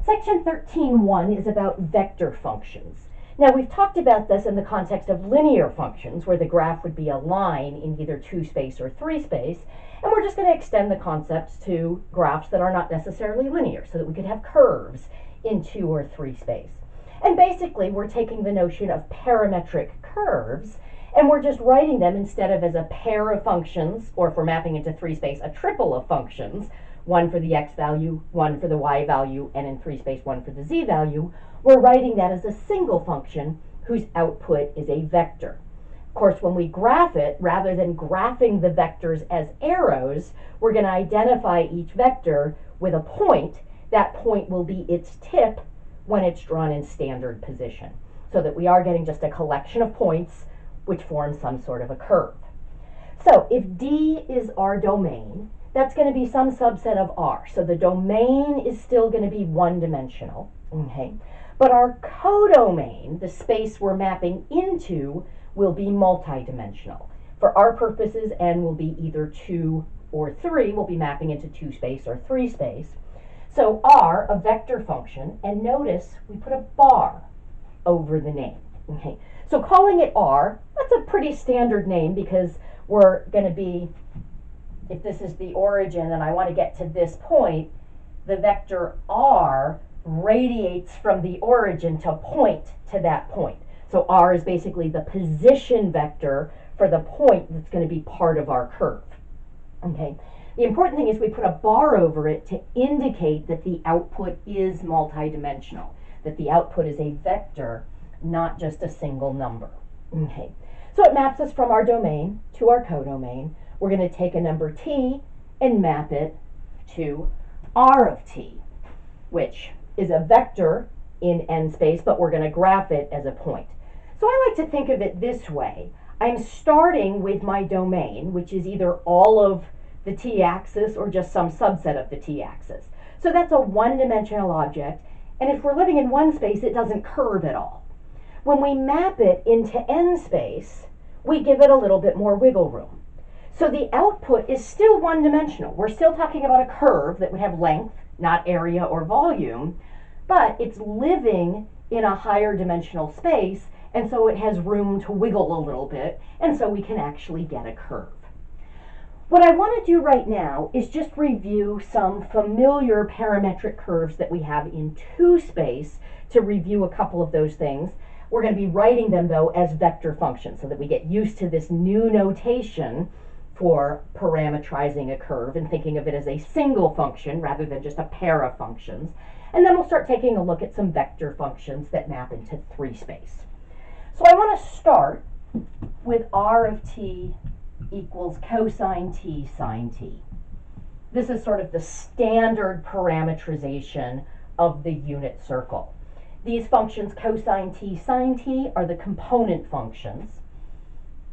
Section 13.1 is about vector functions. Now, we've talked about this in the context of linear functions, where the graph would be a line in either 2 space or 3 space, and we're just going to extend the concepts to graphs that are not necessarily linear, so that we could have curves in 2 or 3 space. And basically, we're taking the notion of parametric curves, and we're just writing them instead of as a pair of functions, or if we're mapping into 3 space, a triple of functions, one for the x value, one for the y value, and in 3 space, one for the z value. We're writing that as a single function whose output is a vector. Of course, when we graph it, rather than graphing the vectors as arrows, we're going to identify each vector with a point. That point will be its tip when it's drawn in standard position, so that we are getting just a collection of points which form some sort of a curve. So if D is our domain, that's going to be some subset of R. So the domain is still going to be one-dimensional, okay? But our codomain, the space we're mapping into, will be multidimensional. For our purposes, N will be either 2 or 3. We'll be mapping into 2 space or 3 space. So R, a vector function, and notice we put a bar over the name, okay? So calling it R, that's a pretty standard name because we're going to be, if this is the origin and I want to get to this point, the vector R radiates from the origin to point to that point. So R is basically the position vector for the point that's going to be part of our curve. Okay. The important thing is we put a bar over it to indicate that the output is multidimensional, that the output is a vector, not just a single number. Okay. So it maps us from our domain to our codomain. We're going to take a number t and map it to R of t, which is a vector in n space, but we're going to graph it as a point. So I like to think of it this way. I'm starting with my domain, which is either all of the t-axis or just some subset of the t-axis. So that's a one-dimensional object, and if we're living in one space, it doesn't curve at all. When we map it into n space, we give it a little bit more wiggle room. So the output is still one-dimensional. We're still talking about a curve that would have length, not area or volume, but it's living in a higher dimensional space, and so it has room to wiggle a little bit, and so we can actually get a curve. What I want to do right now is just review some familiar parametric curves that we have in 2 space to review a couple of those things. We're going to be writing them, though, as vector functions so that we get used to this new notation for parametrizing a curve and thinking of it as a single function rather than just a pair of functions. And then we'll start taking a look at some vector functions that map into 3 space. So I want to start with R of t equals cosine t sine t. This is sort of the standard parametrization of the unit circle. These functions, cosine t sine t, are the component functions.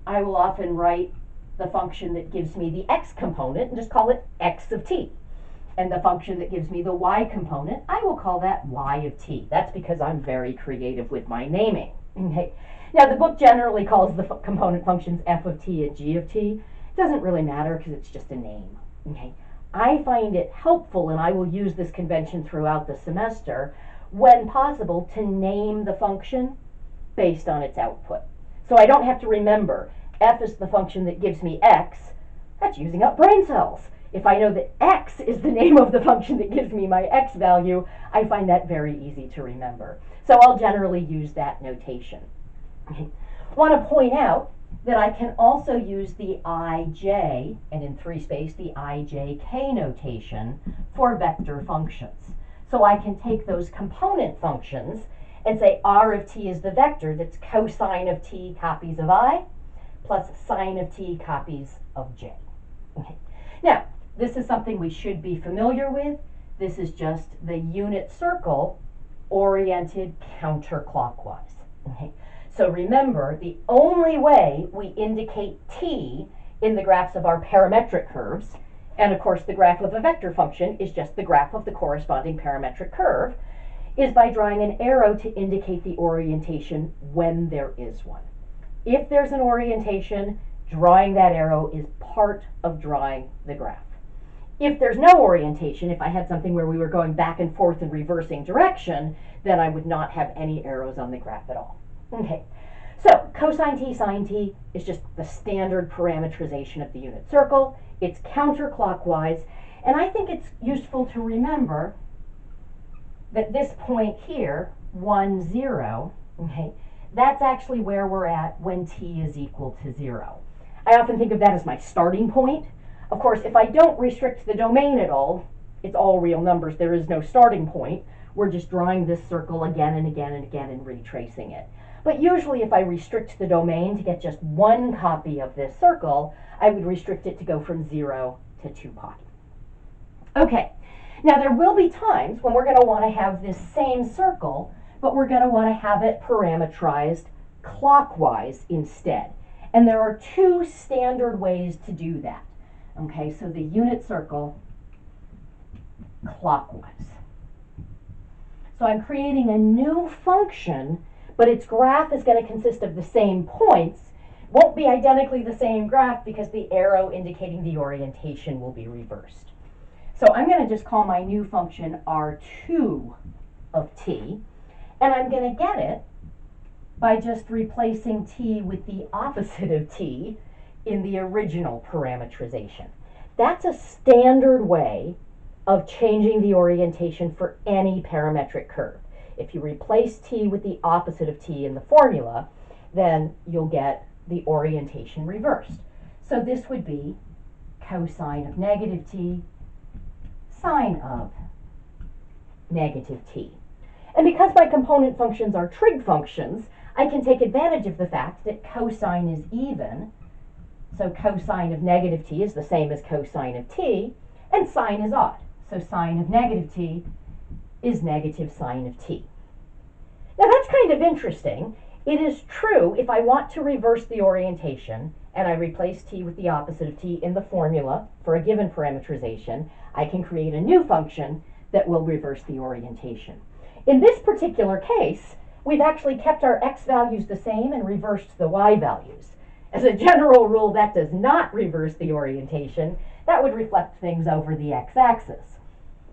I will often write the function that gives me the x component and just call it x of t. And the function that gives me the y component, I will call that y of t. That's because I'm very creative with my naming. Okay. Now, the book generally calls the component functions f of t and g of t. It doesn't really matter because it's just a name. Okay. I find it helpful, and I will use this convention throughout the semester, when possible, to name the function based on its output. So I don't have to remember f is the function that gives me x. That's using up brain cells. If I know that x is the name of the function that gives me my x value, I find that very easy to remember. So I'll generally use that notation. I want to point out that I can also use the ij, and in 3 space, the ijk notation for vector functions. So I can take those component functions and say r of t is the vector that's cosine of t copies of I plus sine of t copies of j. Okay. Now, this is something we should be familiar with. This is just the unit circle oriented counterclockwise. Okay. So remember, the only way we indicate t in the graphs of our parametric curves, and of course the graph of a vector function is just the graph of the corresponding parametric curve, is by drawing an arrow to indicate the orientation when there is one. If there's an orientation, drawing that arrow is part of drawing the graph. If there's no orientation, if I had something where we were going back and forth in reversing direction, then I would not have any arrows on the graph at all. Okay, so cosine t sine t is just the standard parametrization of the unit circle. It's counterclockwise, and I think it's useful to remember that this point here, 1, 0, okay, that's actually where we're at when t is equal to 0. I often think of that as my starting point. Of course, if I don't restrict the domain at all, it's all real numbers. There is no starting point. We're just drawing this circle again and again and again and retracing it. But usually if I restrict the domain to get just one copy of this circle, I would restrict it to go from 0 to 2 pi. Okay, now there will be times when we're going to want to have this same circle, but we're going to want to have it parametrized clockwise instead. And there are two standard ways to do that. Okay, so the unit circle clockwise. So I'm creating a new function, but its graph is going to consist of the same points. Won't be identically the same graph because the arrow indicating the orientation will be reversed. So I'm going to just call my new function R2 of t, and I'm going to get it by just replacing t with the opposite of t in the original parametrization. That's a standard way of changing the orientation for any parametric curve. If you replace t with the opposite of t in the formula, then you'll get the orientation reversed. So this would be cosine of negative t, sine of negative t. And because my component functions are trig functions, I can take advantage of the fact that cosine is even. So cosine of negative t is the same as cosine of t, and sine is odd. So sine of negative t is negative sine of t. Now that's kind of interesting. It is true if I want to reverse the orientation and I replace t with the opposite of t in the formula for a given parametrization, I can create a new function that will reverse the orientation. In this particular case, we've actually kept our x values the same and reversed the y values. As a general rule, that does not reverse the orientation. That would reflect things over the x-axis.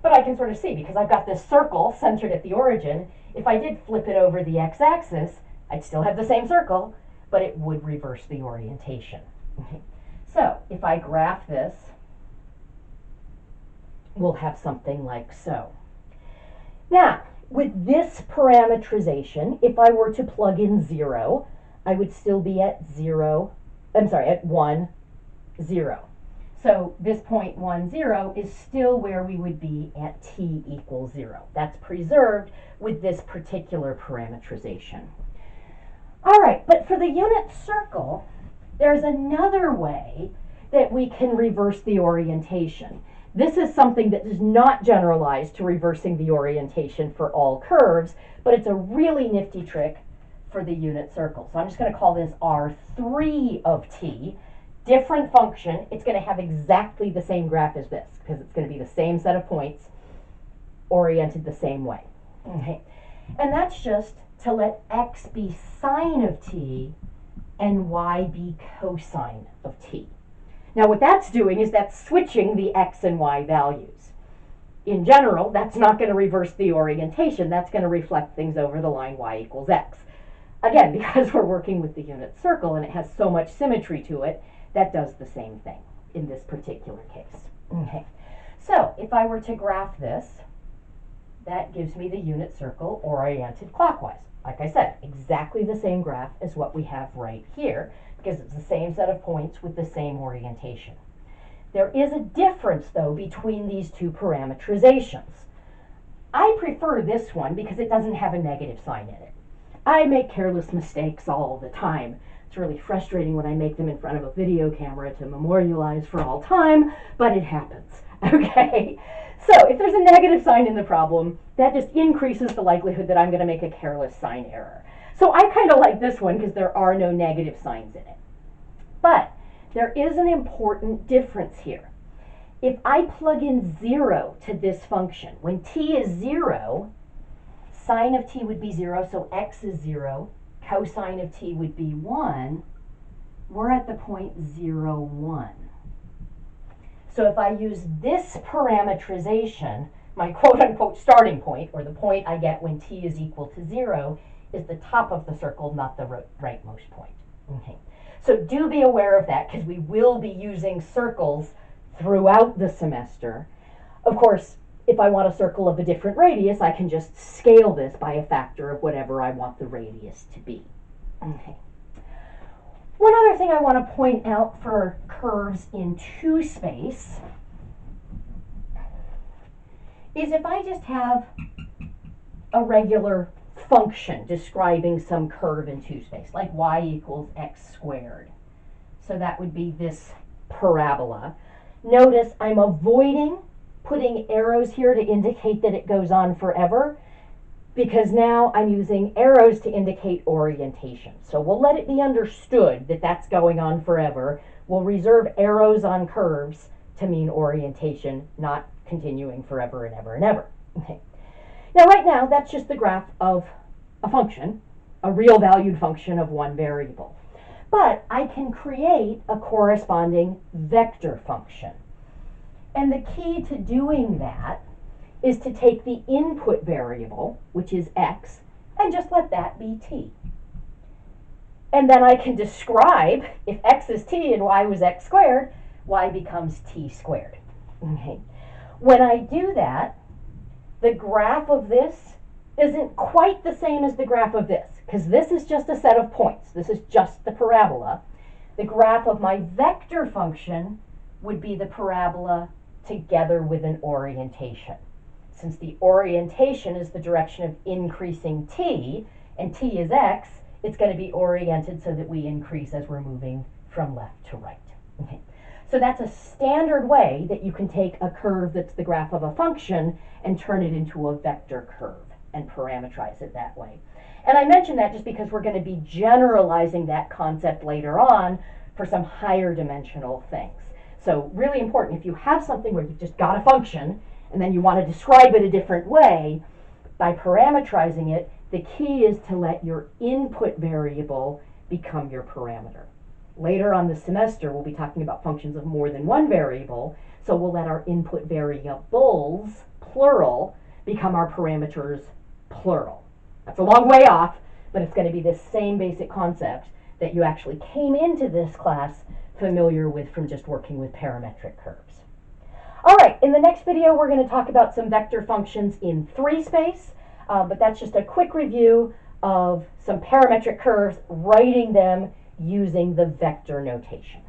But I can sort of see, because I've got this circle centered at the origin, if I did flip it over the x-axis, I'd still have the same circle, but it would reverse the orientation. Okay. So if I graph this, we'll have something like so. Now, with this parametrization, if I were to plug in 0, I would still be at 1, 0. So this point 1, 0 is still where we would be at t equals 0. That's preserved with this particular parametrization. All right, but for the unit circle, there's another way that we can reverse the orientation. This is something that is not generalized to reversing the orientation for all curves, but it's a really nifty trick for the unit circle. So I'm just going to call this R3 of t. Different function. It's going to have exactly the same graph as this because it's going to be the same set of points oriented the same way. Okay. And that's just to let x be sine of t and y be cosine of t. Now what that's doing is that's switching the x and y values. In general, that's not going to reverse the orientation. That's going to reflect things over the line y equals x. Again, because we're working with the unit circle and it has so much symmetry to it, that does the same thing in this particular case. Okay. So if I were to graph this, that gives me the unit circle oriented clockwise. Like I said, exactly the same graph as what we have right here, because it's the same set of points with the same orientation. There is a difference, though, between these two parametrizations. I prefer this one because it doesn't have a negative sign in it. I make careless mistakes all the time. It's really frustrating when I make them in front of a video camera to memorialize for all time, but it happens, okay? So if there's a negative sign in the problem, that just increases the likelihood that I'm going to make a careless sign error. So I kind of like this one because there are no negative signs in it. But there is an important difference here. If I plug in 0 to this function, when t is 0, sine of t would be 0, so x is 0. Cosine of t would be 1. We're at the point 0, 1. So if I use this parametrization, my quote-unquote starting point, or the point I get when t is equal to 0, is the top of the circle, not the rightmost point. Okay. So do be aware of that, because we will be using circles throughout the semester. Of course, if I want a circle of a different radius, I can just scale this by a factor of whatever I want the radius to be. Okay. One other thing I want to point out for curves in 2 space is if I just have a regular function describing some curve in 2 space, like y equals x squared. So that would be this parabola. Notice I'm avoiding putting arrows here to indicate that it goes on forever, because now I'm using arrows to indicate orientation. So we'll let it be understood that that's going on forever. We'll reserve arrows on curves to mean orientation, not continuing forever and ever and ever. Okay. Now right now, that's just the graph of a function, a real valued function of one variable. But I can create a corresponding vector function. And the key to doing that is to take the input variable, which is x, and just let that be t. And then I can describe, if x is t and y was x squared, y becomes t squared. Okay. When I do that, the graph of this isn't quite the same as the graph of this, because this is just a set of points. This is just the parabola. The graph of my vector function would be the parabola together with an orientation. Since the orientation is the direction of increasing t, and t is x, it's going to be oriented so that we increase as we're moving from left to right. Okay. So that's a standard way that you can take a curve that's the graph of a function and turn it into a vector curve and parametrize it that way. And I mention that just because we're going to be generalizing that concept later on for some higher dimensional things. So really important, if you have something where you've just got a function and then you want to describe it a different way, by parametrizing it, the key is to let your input variable become your parameter. Later on this semester, we'll be talking about functions of more than one variable, so we'll let our input variables, plural, become our parameters, plural. That's a long way off, but it's going to be the same basic concept that you actually came into this class familiar with from just working with parametric curves. All right, in the next video, we're going to talk about some vector functions in 3 space, but that's just a quick review of some parametric curves, writing them using the vector notation.